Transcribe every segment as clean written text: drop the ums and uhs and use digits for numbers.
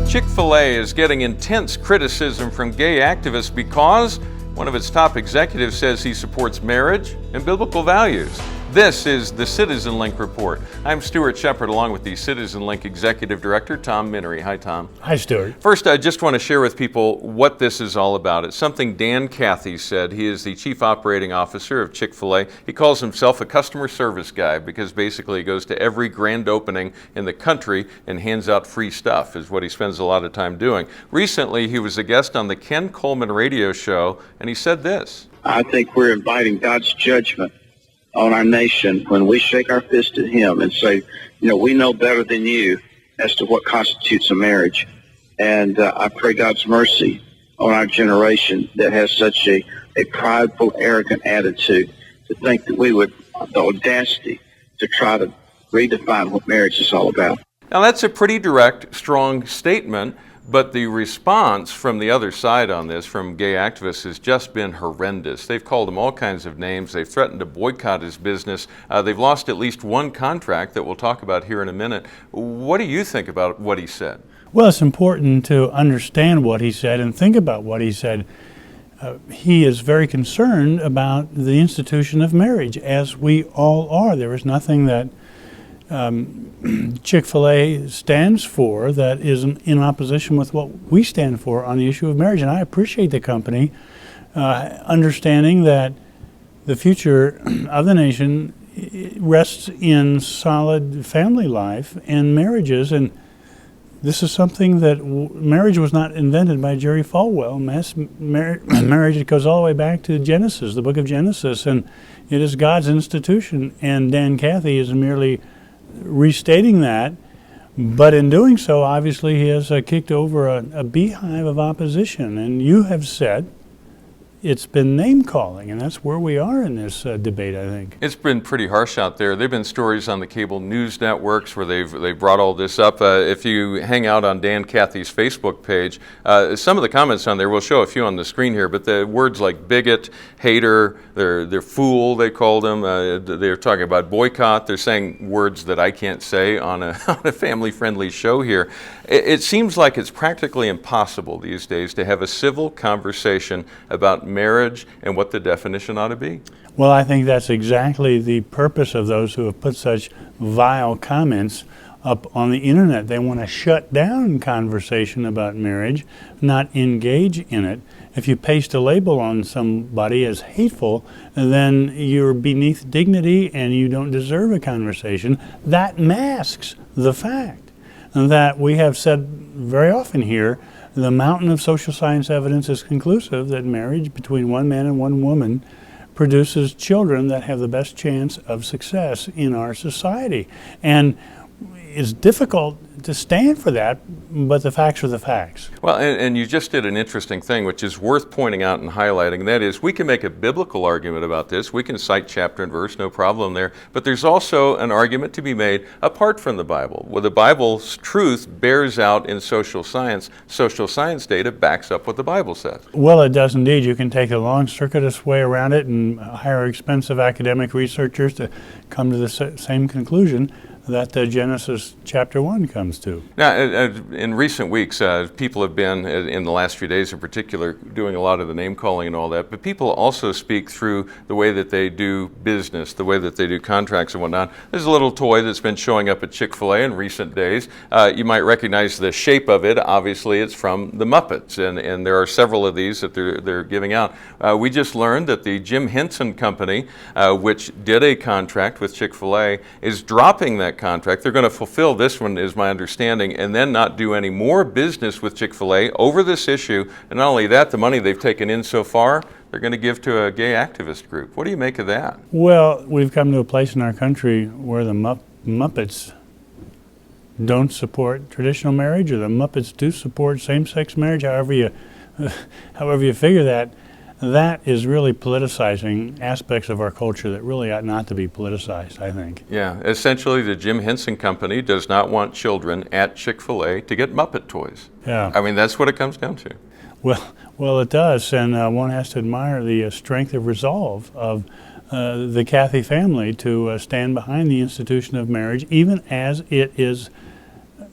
Chick-fil-A is getting intense criticism from gay activists because one of its top executives says he supports marriage and biblical values. This is the CitizenLink Report. I'm Stuart Shepard along with the CitizenLink Executive Director, Tom Minnery. Hi, Tom. Hi, Stuart. First, I just want to share with people what this is all about. It's something Dan Cathy said. He is the Chief Operating Officer of Chick-fil-A. He calls himself a customer service guy because basically he goes to every grand opening in the country and hands out free stuff, is what he spends a lot of time doing. Recently, he was a guest on the Ken Coleman radio show, and he said this. I think we're inviting God's judgment on our nation when we shake our fist at him and say, we know better than you as to what constitutes a marriage. And I pray God's mercy on our generation that has such a prideful, arrogant attitude to think that we would, the audacity to try to redefine what marriage is all about. Now that's a pretty direct, strong statement, but the response from the other side on this, from gay activists, has just been horrendous. They've called him all kinds of names. They've threatened to boycott his business. They've lost at least one contract that we'll talk about here in a minute. What do you think about what he said? Well, it's important to understand what he said and think about what he said. He is very concerned about the institution of marriage, as we all are. There is nothing that Chick-fil-A stands for that is in opposition with what we stand for on the issue of marriage. And I appreciate the company understanding that the future of the nation rests in solid family life and marriages. And this is something that marriage was not invented by Jerry Falwell. Marriage, it goes all the way back to Genesis, the book of Genesis, and it is God's institution. And Dan Cathy is merely restating that, but in doing so, obviously, he has kicked over a beehive of opposition. And you have said it's been name-calling, and that's where we are in this debate, I think. It's been pretty harsh out there. There have been stories on the cable news networks where they've brought all this up. If you hang out on Dan Cathy's Facebook page, some of the comments on there, we'll show a few on the screen here, but the words like bigot, hater, they're fool, they called them. They're talking about boycott. They're saying words that I can't say on a family-friendly show here. It seems like it's practically impossible these days to have a civil conversation about marriage and what the definition ought to be. Well, I think that's exactly the purpose of those who have put such vile comments up on the internet. They want to shut down conversation about marriage, not engage in it. If you paste a label on somebody as hateful, then you're beneath dignity and you don't deserve a conversation. That masks the fact that we have said very often here, the mountain of social science evidence is conclusive that marriage between one man and one woman produces children that have the best chance of success in our society. And it's difficult to stand for that, but the facts are the facts. Well, and you just did an interesting thing, which is worth pointing out and highlighting. That is, we can make a biblical argument about this. We can cite chapter and verse, no problem there. But there's also an argument to be made apart from the Bible. Well, the Bible's truth bears out in social science. Social science data backs up what the Bible says. Well, it does indeed. You can take a long circuitous way around it and hire expensive academic researchers to come to the same conclusion that Genesis chapter 1 comes to. Now, in recent weeks, people have been, in the last few days in particular, doing a lot of the name calling and all that, but people also speak through the way that they do business, the way that they do contracts and whatnot. There's a little toy that's been showing up at Chick-fil-A in recent days. You might recognize the shape of it. Obviously, it's from the Muppets, and there are several of these that they're giving out. We just learned that the Jim Henson Company, which did a contract with Chick-fil-A, is dropping that contract. They're going to fulfill this one, is my understanding, and then not do any more business with Chick-fil-A over this issue. And not only that, the money they've taken in so far, they're going to give to a gay activist group. What do you make of that? Well, we've come to a place in our country where the Muppets don't support traditional marriage, or the Muppets do support same-sex marriage, however you figure that. That is really politicizing aspects of our culture that really ought not to be politicized, I think. Yeah, essentially the Jim Henson Company does not want children at Chick-fil-A to get Muppet toys. Yeah. I mean, that's what it comes down to. Well, it does, and one has to admire the strength of resolve of the Cathy family to stand behind the institution of marriage, even as it is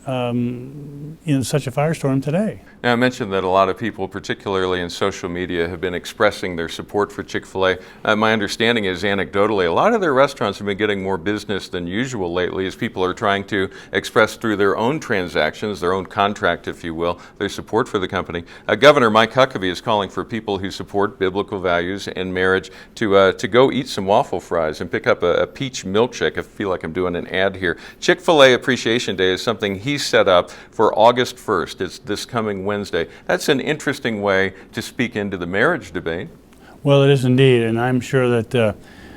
in such a firestorm today. Now, I mentioned that a lot of people, particularly in social media, have been expressing their support for Chick-fil-A. My understanding is, anecdotally, a lot of their restaurants have been getting more business than usual lately as people are trying to express through their own transactions, their own contract, if you will, their support for the company. Governor Mike Huckabee is calling for people who support biblical values and marriage to go eat some waffle fries and pick up a peach milkshake. I feel like I'm doing an ad here. Chick-fil-A Appreciation Day is something he set up for August 1st. It's this coming Wednesday. That's an interesting way to speak into the marriage debate. Well, it is indeed, and I'm sure that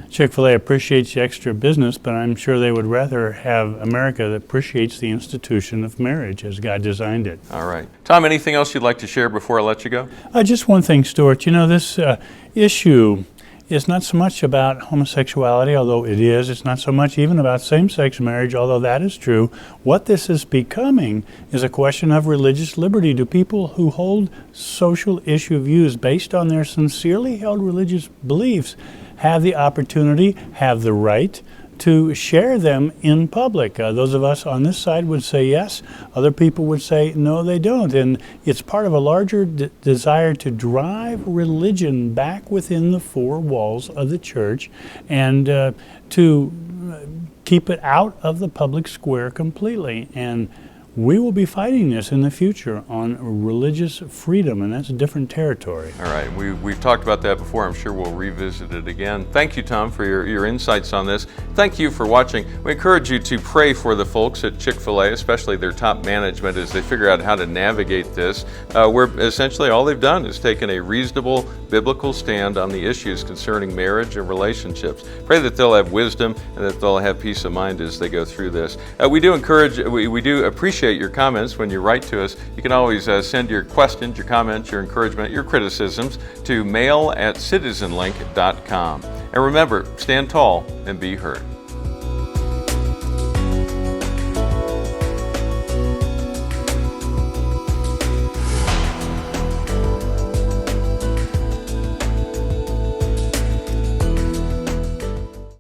Chick-fil-A appreciates the extra business, but I'm sure they would rather have America that appreciates the institution of marriage as God designed it. All right. Tom, anything else you'd like to share before I let you go? Just one thing, Stuart. You know, this issue is not so much about homosexuality, although it is. It's not so much even about same-sex marriage, although that is true. What this is becoming is a question of religious liberty. Do people who hold social issue views based on their sincerely held religious beliefs have the opportunity, have the right to share them in public? Those of us on this side would say yes. Other people would say no, they don't. And it's part of a larger desire to drive religion back within the four walls of the church and to keep it out of the public square completely. And we will be fighting this in the future on religious freedom, and that's a different territory. All right, we've talked about that before. I'm sure we'll revisit it again. Thank you, Tom, for your insights on this. Thank you for watching. We encourage you to pray for the folks at Chick-fil-A, especially their top management, as they figure out how to navigate this, where essentially all they've done is taken a reasonable biblical stand on the issues concerning marriage and relationships. Pray that they'll have wisdom and that they'll have peace of mind as they go through this. We do appreciate your comments when you write to us. You can always send your questions, your comments, your encouragement, your criticisms to mail@citizenlink.com. And remember, stand tall and be heard.